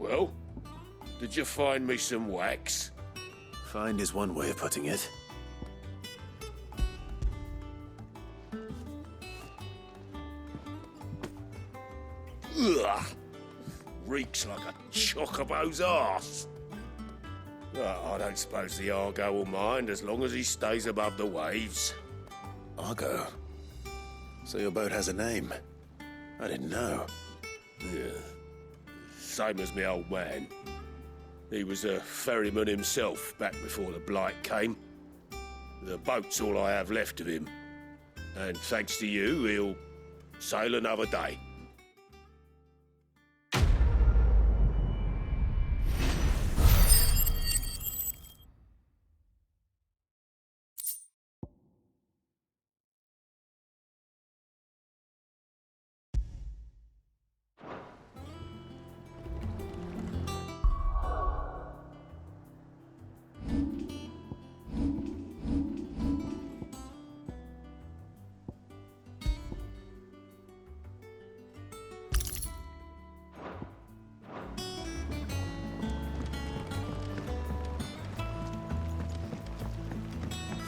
Well, did you find me some wax? Find is one way of putting it. Ugh! Reeks like a chocobo's arse. Well, I don't suppose the Argo will mind as long as he stays above the waves. Argo. So your boat has a name. I didn't know. Yeah. Same as me old man. He was a ferryman himself back before the blight came. The boat's all I have left of him. And thanks to you, he'll sail another day.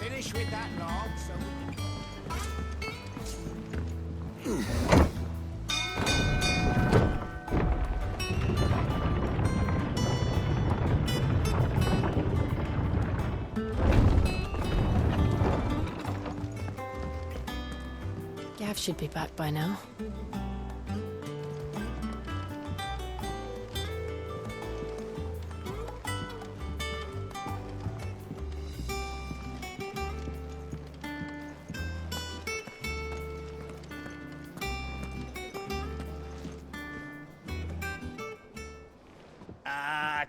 Finish with that log so we can... Gav should be back by now.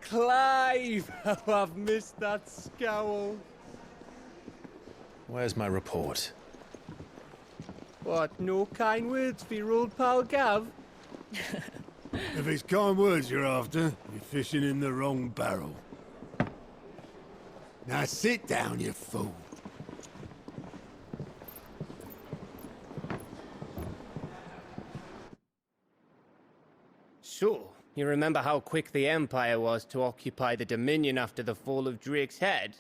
Clive! Oh, I've missed that scowl. Where's my report? What, no kind words for your old pal Gav? If it's kind words you're after, you're fishing in the wrong barrel. Now sit down, you fool. So, you remember how quick the Empire was to occupy the Dominion after the fall of Drake's head?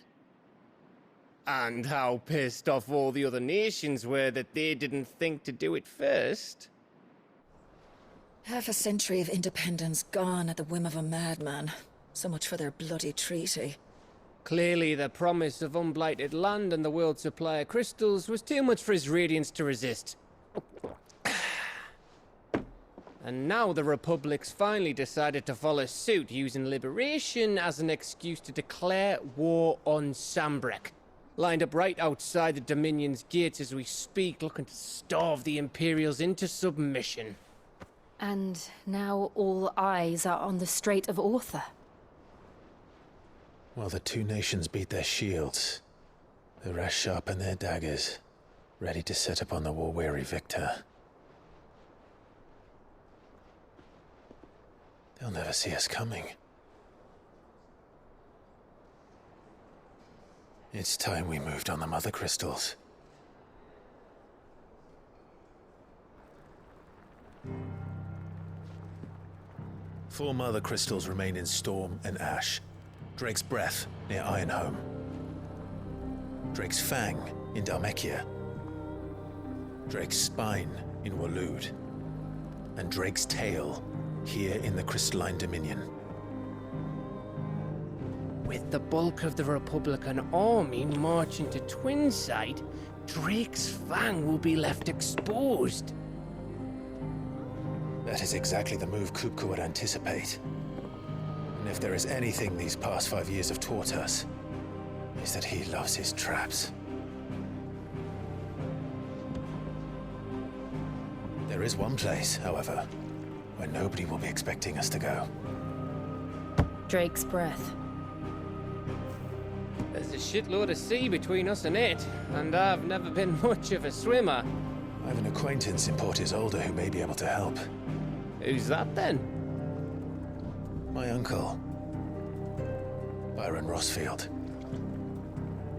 And how pissed off all the other nations were that they didn't think to do it first? Half a century of independence gone at the whim of a madman. So much for their bloody treaty. Clearly, the promise of unblighted land and the world's supply of crystals was too much for his radiance to resist. And now the Republic's finally decided to follow suit, using liberation as an excuse to declare war on Sambrek. Lined up right outside the Dominion's gates as we speak, looking to starve the Imperials into submission. And now all eyes are on the Strait of Author. While the two nations beat their shields, the rest sharpen their daggers, ready to set upon the war-weary victor. They'll never see us coming. It's time we moved on the Mother Crystals. Four Mother Crystals remain in Storm and Ash. Drake's Breath near Ironhome. Drake's Fang in Dhalmekia. Drake's Spine in Waloed. And Drake's Tail here in the Crystalline Dominion. With the bulk of the Republican army marching to Twinside, Drake's Fang will be left exposed. That is exactly the move Kupka would anticipate. And if there is anything these past 5 years have taught us, is that he loves his traps. There is one place, however, where nobody will be expecting us to go. Drake's Breath. There's a shitload of sea between us and it, and I've never been much of a swimmer. I have an acquaintance in Port Isolde who may be able to help. Who's that then? My uncle, Byron Rossfield.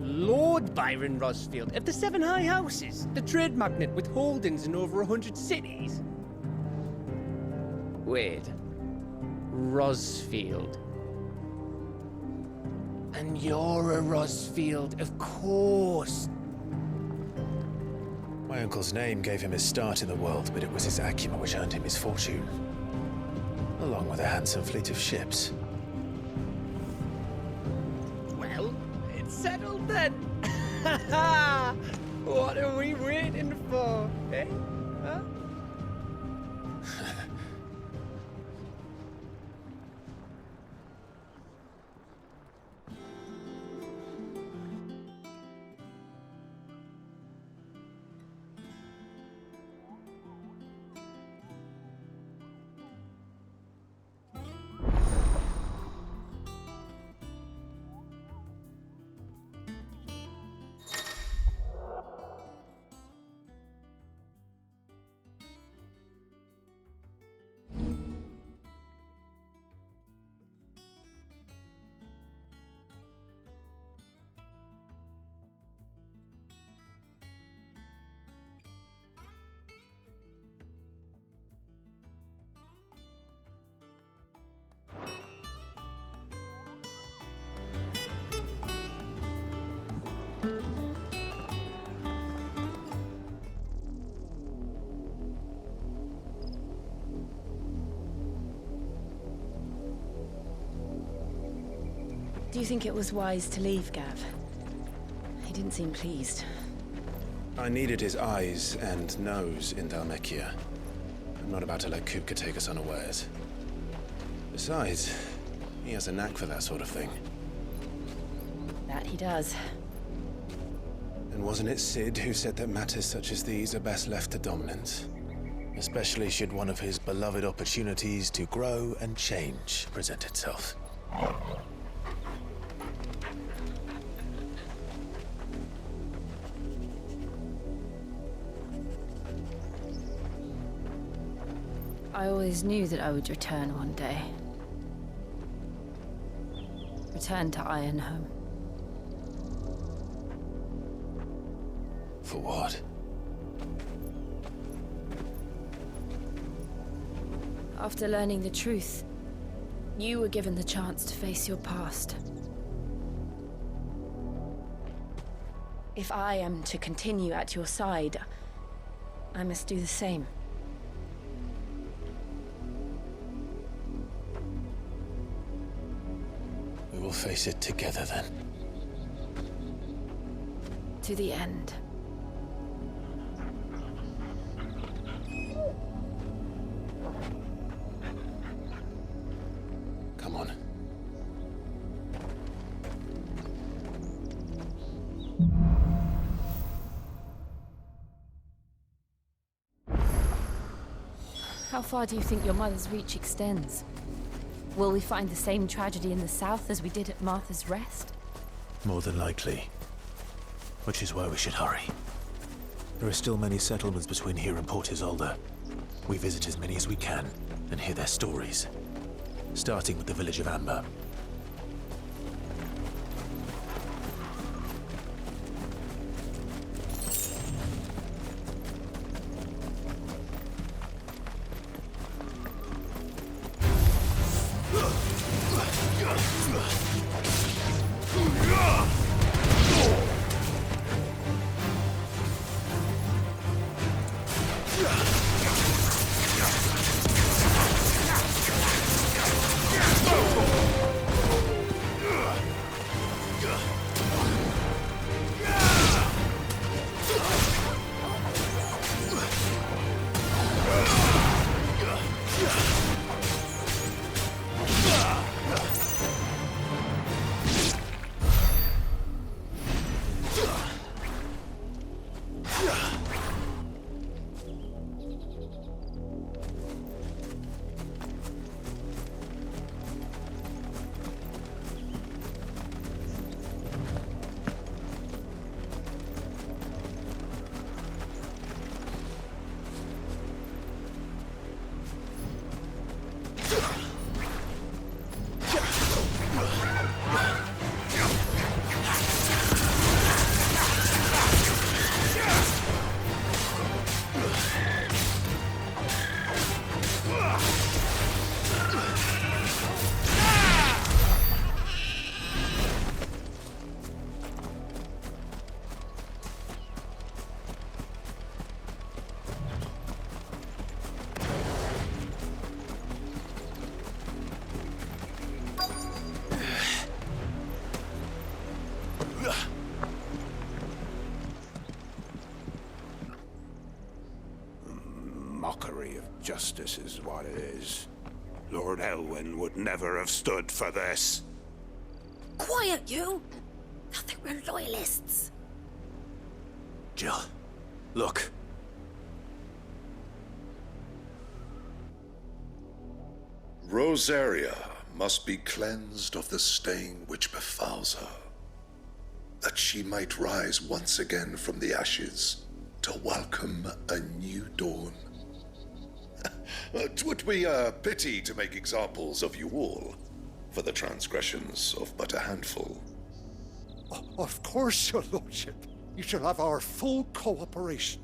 Lord Byron Rossfield of the Seven High Houses, the trade magnate with holdings in over 100 cities. Wait, Rosfield. And you're a Rosfield, of course. My uncle's name gave him his start in the world, but it was his acumen which earned him his fortune, along with a handsome fleet of ships. Well, it's settled then. What are we waiting for, eh? Huh? Do you think it was wise to leave, Gav? He didn't seem pleased. I needed his eyes and nose in Dhalmekia. I'm not about to let Kupka take us unawares. Besides, he has a knack for that sort of thing. That he does. And wasn't it Sid who said that matters such as these are best left to dominance? Especially should one of his beloved opportunities to grow and change present itself. I always knew that I would return one day. Return to Ironhome. For what? After learning the truth, you were given the chance to face your past. If I am to continue at your side, I must do the same. We will face it together then. To the end. Come on. How far do you think your mother's reach extends? Will we find the same tragedy in the south as we did at Martha's Rest? More than likely. Which is why we should hurry. There are still many settlements between here and Port Isolde. We visit as many as we can and hear their stories. Starting with the village of Amber. Justice is what it is. Lord Elwyn would never have stood for this. Quiet, you! Thought they were loyalists. Jill, look. Rosaria must be cleansed of the stain which befouls her, that she might rise once again from the ashes to welcome a new dawn. 'Twould be a pity to make examples of you all, for the transgressions of but a handful. Of course, your lordship. You shall have our full cooperation.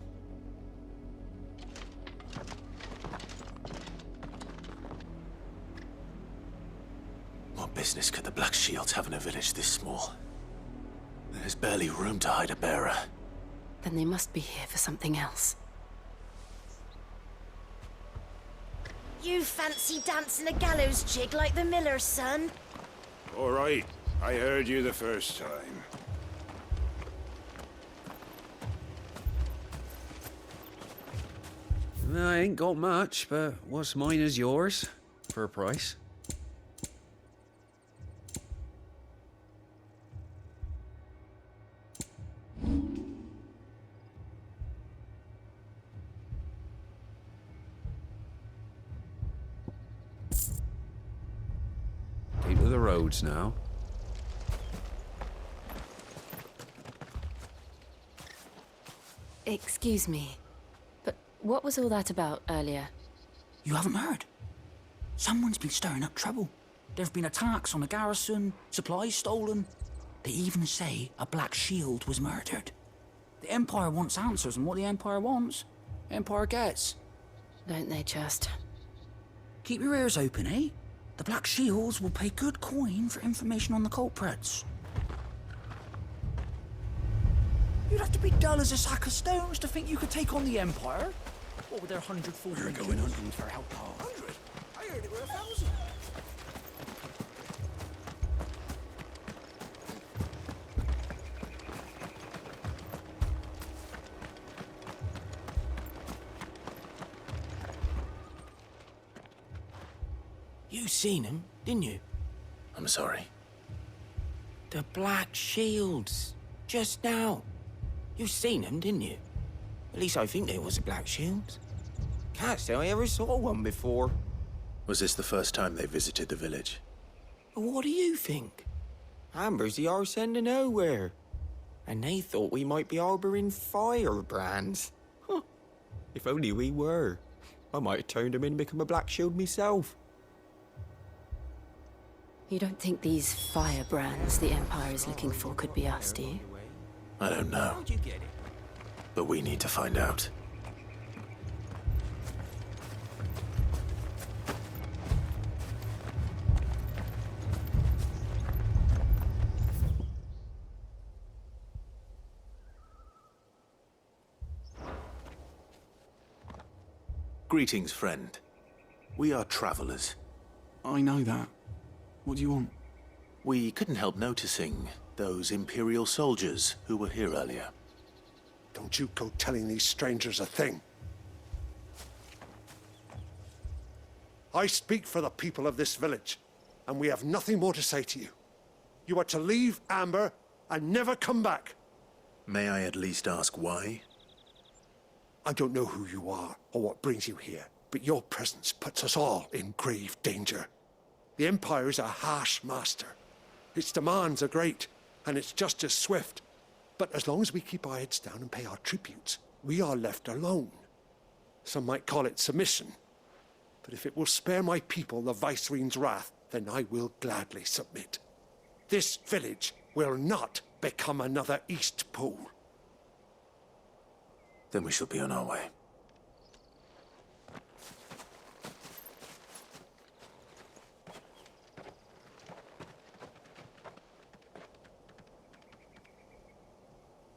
What business could the Black Shields have in a village this small? There's barely room to hide a bearer. Then they must be here for something else. You fancy dancing a gallows jig like the miller's son? All right, I heard you the first time. I ain't got much, but what's mine is yours, for a price. Keep to the roads now. Excuse me, but what was all that about earlier? You haven't heard? Someone's been stirring up trouble. There've been attacks on the garrison, supplies stolen. They even say a Black Shield was murdered. The Empire wants answers, and what the Empire wants, Empire gets. Don't they just? Keep your ears open, eh? The Black Shields will pay good coin for information on the culprits. You'd have to be dull as a sack of stones to think you could take on the Empire. What with their 100 full We're going hunting for outlaws? 100? I heard it were 1,000. You seen him, didn't you? I'm sorry. The Black Shields. Just now. You seen them, didn't you? At least I think there was a Black Shield. Can't say I ever saw one before. Was this the first time they visited the village? What do you think? Amber's the arse end of nowhere. And they thought we might be harbouring firebrands. Huh. If only we were. I might have turned them in and become a Black Shield myself. You don't think these firebrands the Empire is looking for could be us, do you? I don't know. How'd you get it? But we need to find out. Greetings, friend. We are travelers. I know that. What do you want? We couldn't help noticing those Imperial soldiers who were here earlier. Don't you go telling these strangers a thing. I speak for the people of this village, and we have nothing more to say to you. You are to leave Amber and never come back. May I at least ask why? I don't know who you are or what brings you here, but your presence puts us all in grave danger. The Empire is a harsh master. Its demands are great, and its justice swift. But as long as we keep our heads down and pay our tributes, we are left alone. Some might call it submission. But if it will spare my people the Viceroy's wrath, then I will gladly submit. This village will not become another Eastpool. Then we shall be on our way.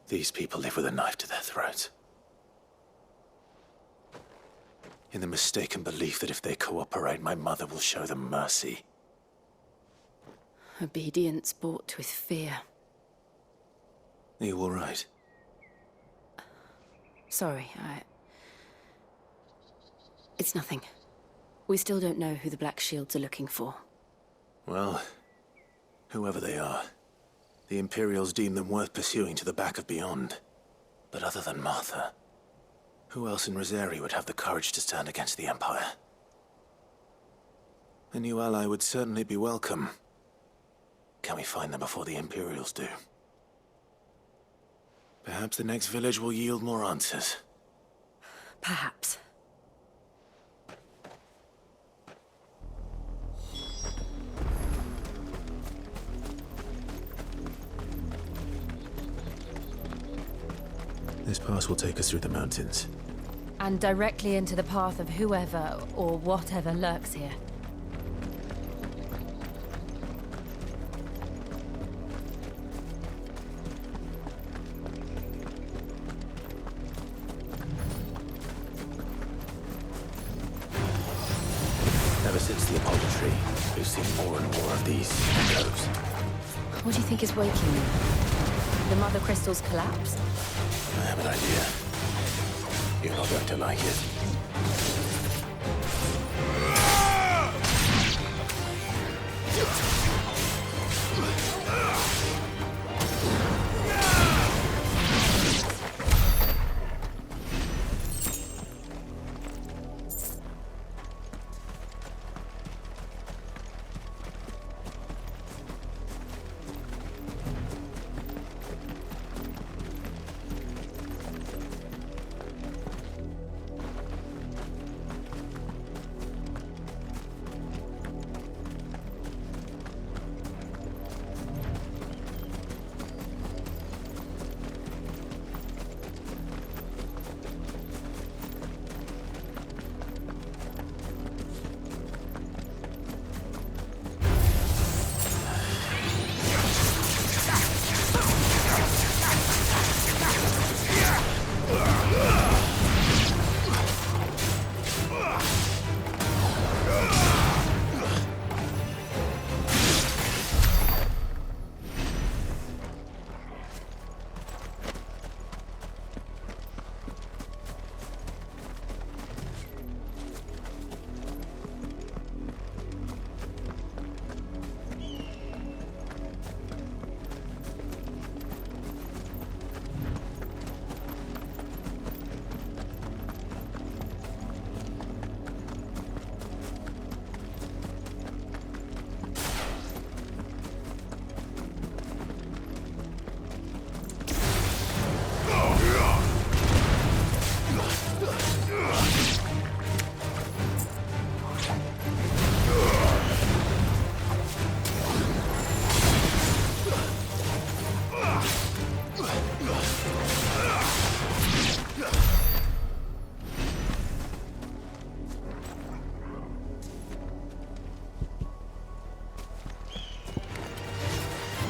These people live with a knife to their throats. In the mistaken belief that if they cooperate, my mother will show them mercy. Obedience bought with fear. Are you all right? It's nothing. We still don't know who the Black Shields are looking for. Well, whoever they are, the Imperials deem them worth pursuing to the back of beyond. But other than Martha, who else in Rosari would have the courage to stand against the Empire? A new ally would certainly be welcome. Can we find them before the Imperials do? Perhaps the next village will yield more answers. Perhaps. This pass will take us through the mountains. And directly into the path of whoever or whatever lurks here. Ever since the Apollo tree, we've seen more and more of these echoes. What do you think is waking them? The Mother Crystal's collapse? I have an idea. You're not going to like it.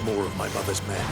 More of my mother's men.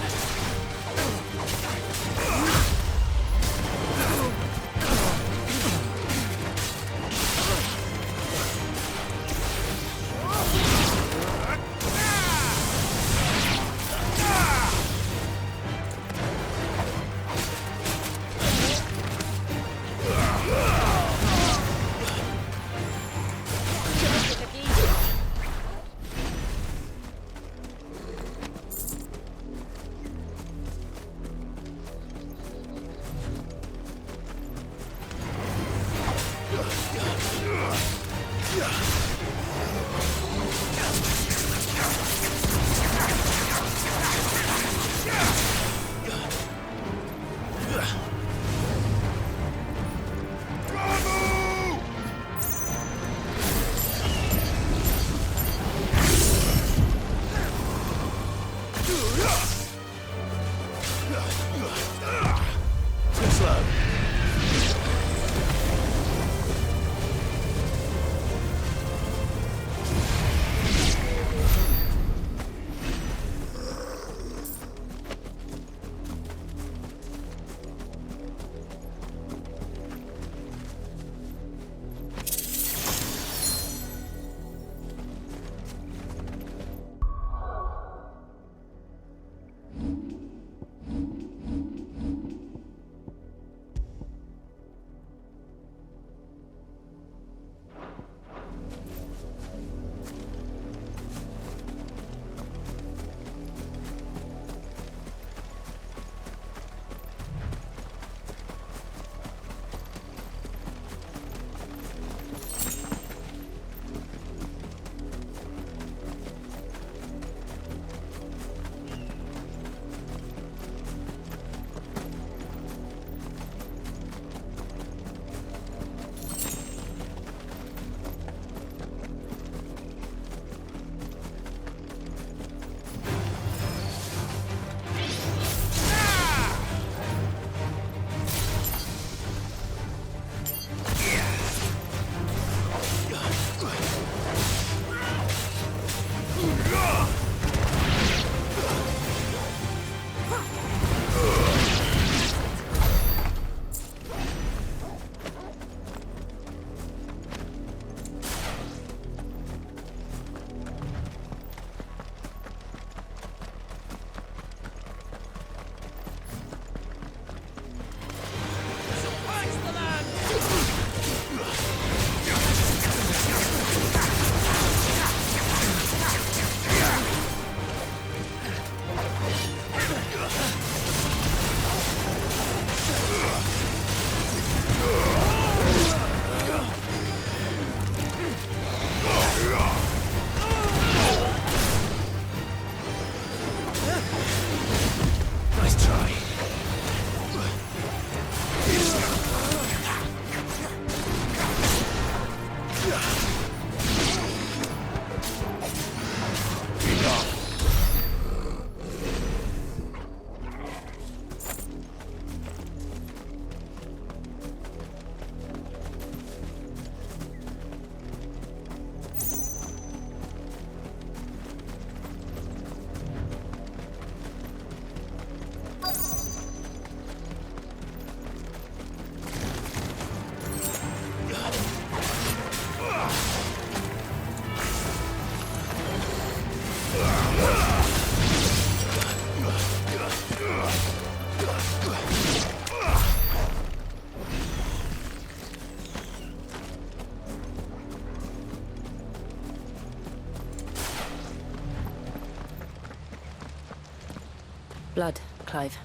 Blood, Clive.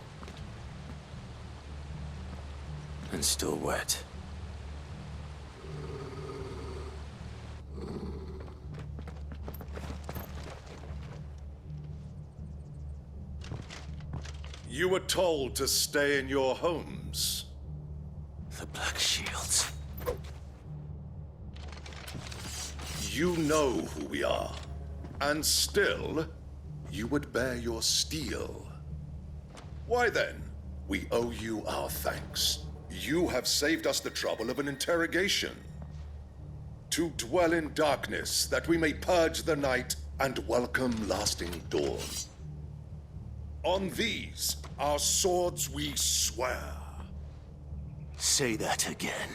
And still wet. You were told to stay in your homes. The Black Shields. You know who we are. And still, you would bear your steel. Why then? We owe you our thanks. You have saved us the trouble of an interrogation. To dwell in darkness, that we may purge the night and welcome lasting dawn. On these, our swords we swear. Say that again.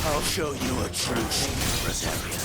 I'll show you a true shield, Rosaria.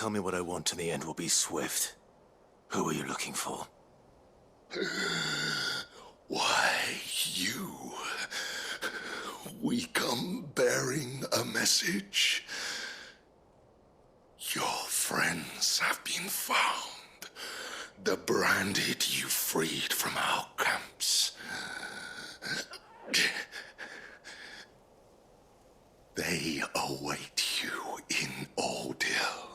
Tell me what I want and the end will be swift. Who are you looking for? Why, you. We come bearing a message. Your friends have been found. The branded you freed from our camps. They await you in Ordeal.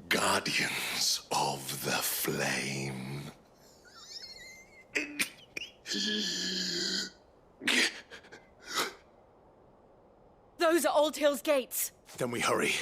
Guardians of the Flame. Those are Old Hill's gates. Then we hurry.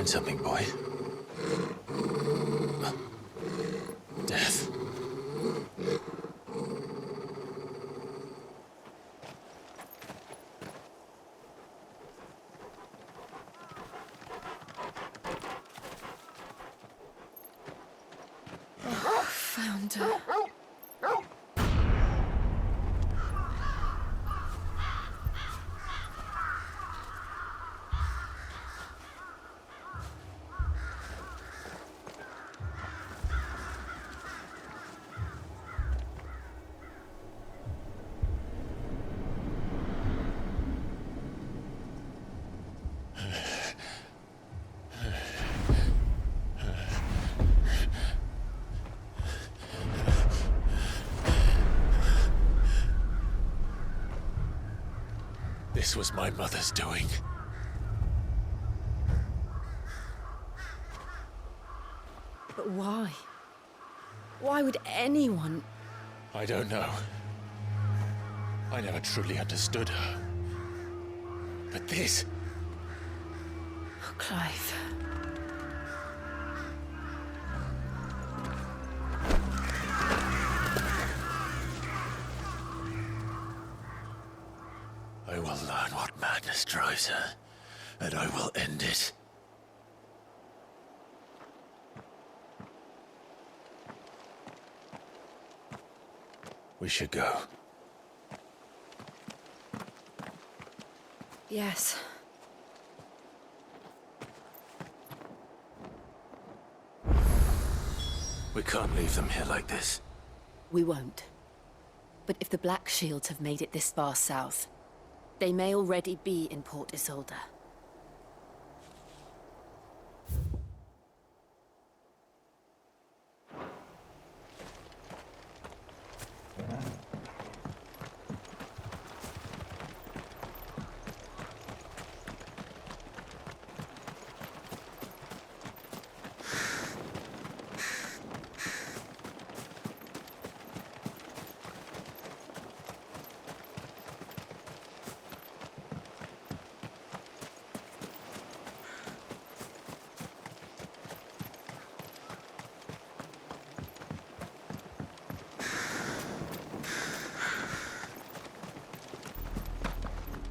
something, boy. Death. Found her. This was my mother's doing. But why? Why would anyone... I don't know. I never truly understood her. But this... Oh, Clive. I will learn what madness drives her, and I will end it. We should go. Yes. We can't leave them here like this. We won't. But if the Black Shields have made it this far south, they may already be in Port Isolde.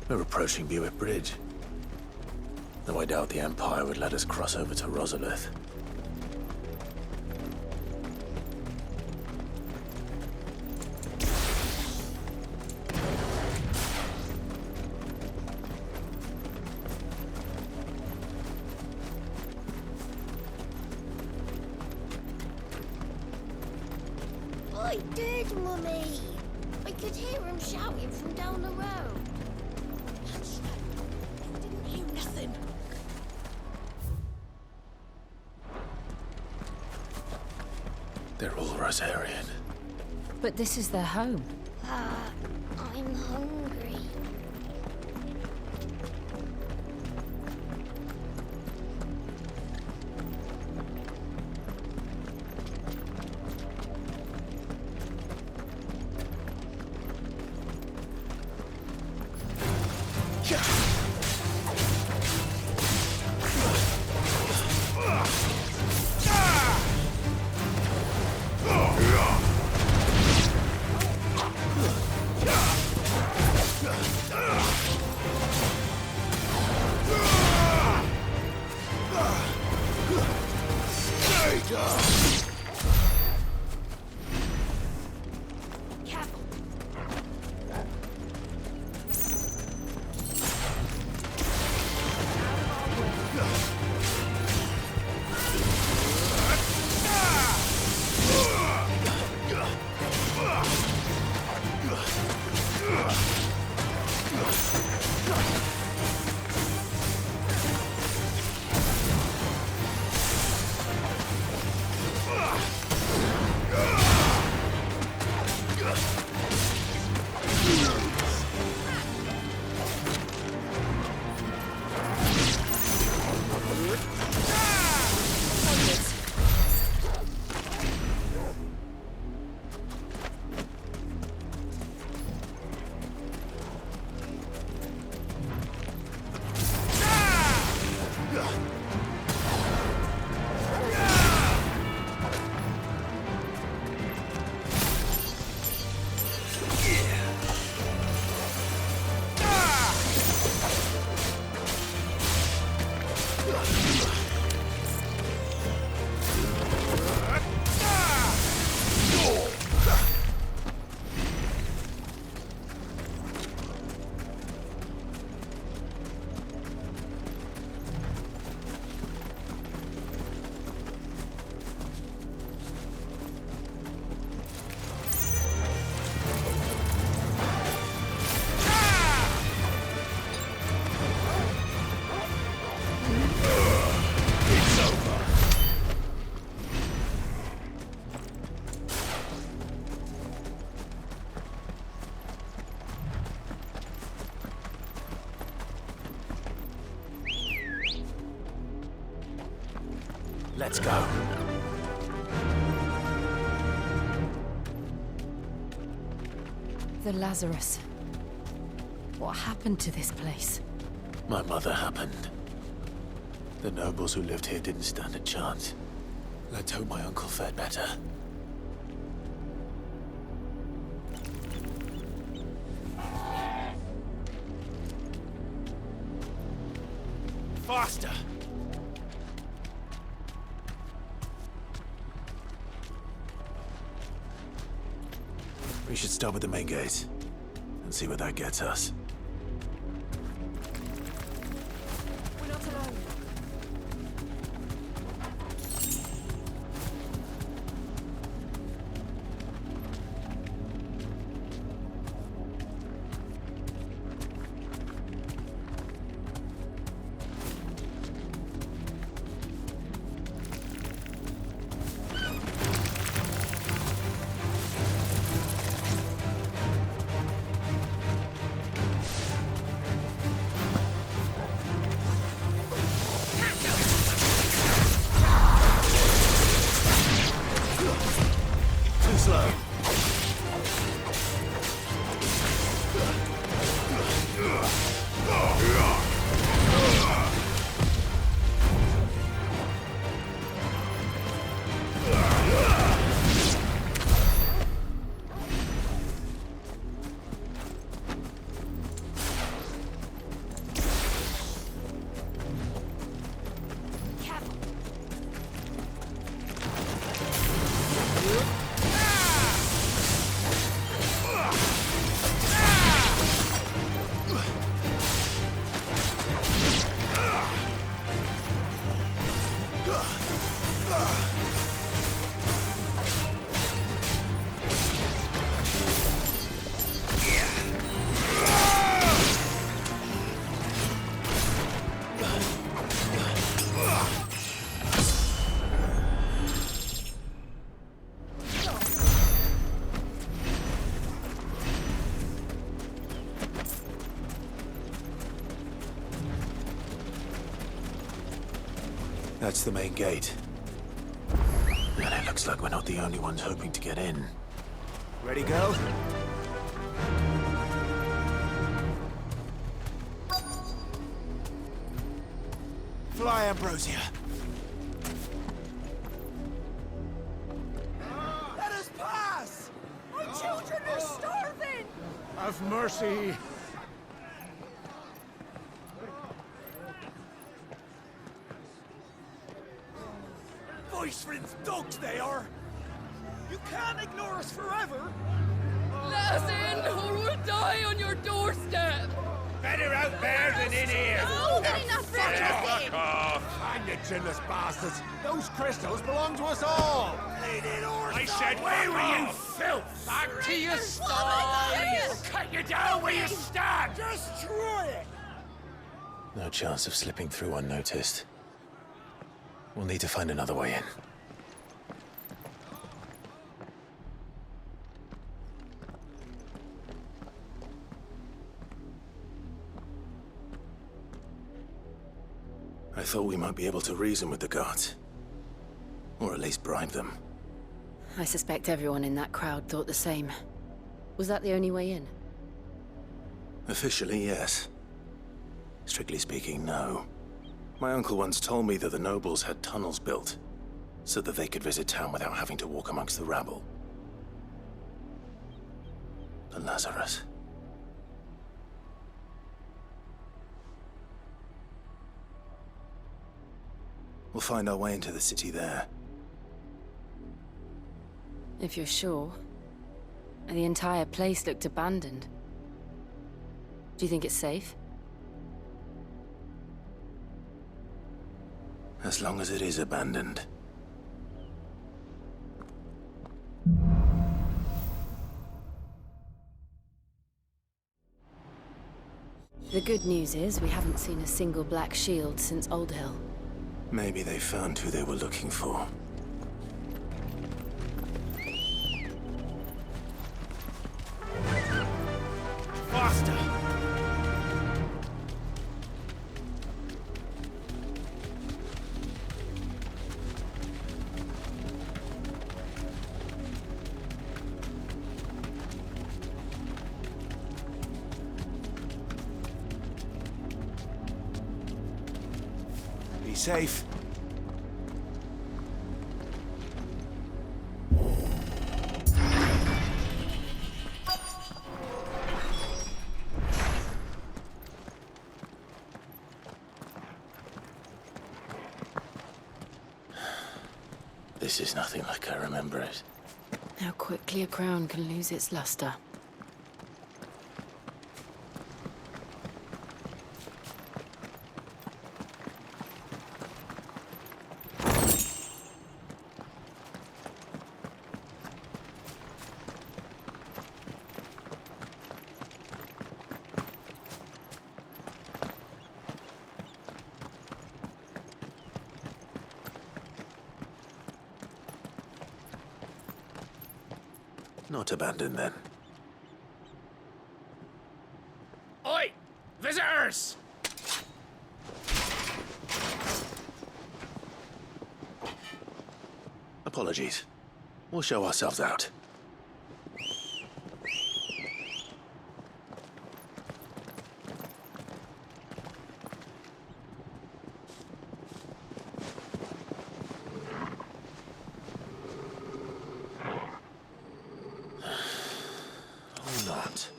We're approaching Buick Bridge. Though I doubt the Empire would let us cross over to Rosalith. I did, Mummy. I could hear him shouting from down the road. I didn't hear nothing. They're all Rosarian. But this is their home. I'm hungry. Let's go. The Lazarus. What happened to this place? My mother happened. The nobles who lived here didn't stand a chance. Let's hope my uncle fared better. Faster! We should start with the main gate and see where that gets us. We're not alone. Too slow. That's the main gate. And it looks like we're not the only ones hoping to get in. Ready, go? Fly, Ambrosia. Let us pass! My children are starving! Have mercy! Voice-rinsed dogs they are! You can't ignore us forever! Let us in, or we'll die on your doorstep! Better out there than in here! No, get enough for everything! Hang the chinless bastards! Those crystals belong to us all! I said, where were you, filth? Back to your sties! Cut you down where you stand! Destroy it! No chance of slipping through unnoticed. We'll need to find another way in. I thought we might be able to reason with the guards. Or at least bribe them. I suspect everyone in that crowd thought the same. Was that the only way in? Officially, yes. Strictly speaking, no. My uncle once told me that the nobles had tunnels built, so that they could visit town without having to walk amongst the rabble. The Lazarus. We'll find our way into the city there. If you're sure. The entire place looked abandoned. Do you think it's safe? As long as it is abandoned. The good news is we haven't seen a single black shield since Old Hill. Maybe they found who they were looking for. Faster! safe. This is nothing like I remember it. How quickly a crown can lose its luster. Not abandoned, then. Oi! Visitors! Apologies. We'll show ourselves out. Or not.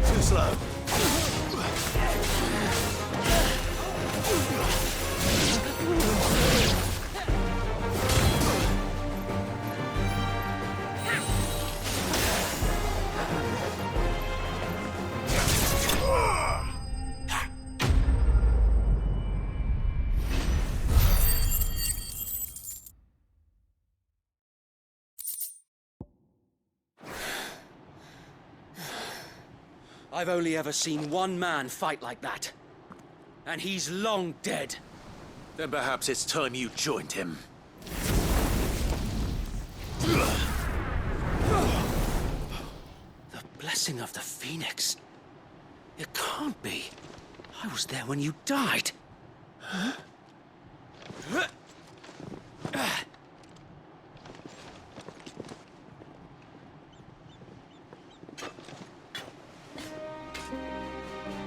Too slow. I've only ever seen one man fight like that. And he's long dead. Then perhaps it's time you joined him. The blessing of the Phoenix. It can't be. I was there when you died.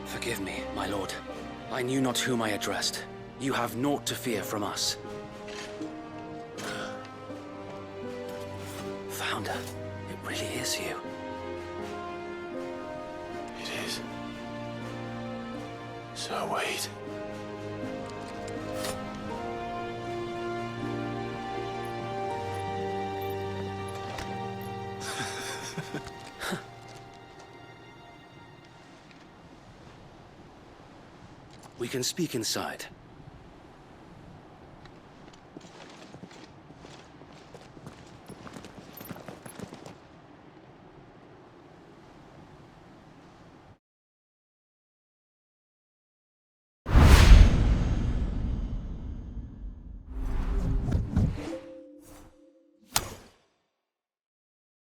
Forgive me, my lord. I knew not whom I addressed. You have naught to fear from us. Founder, it really is you. It is. So wait. We can speak inside.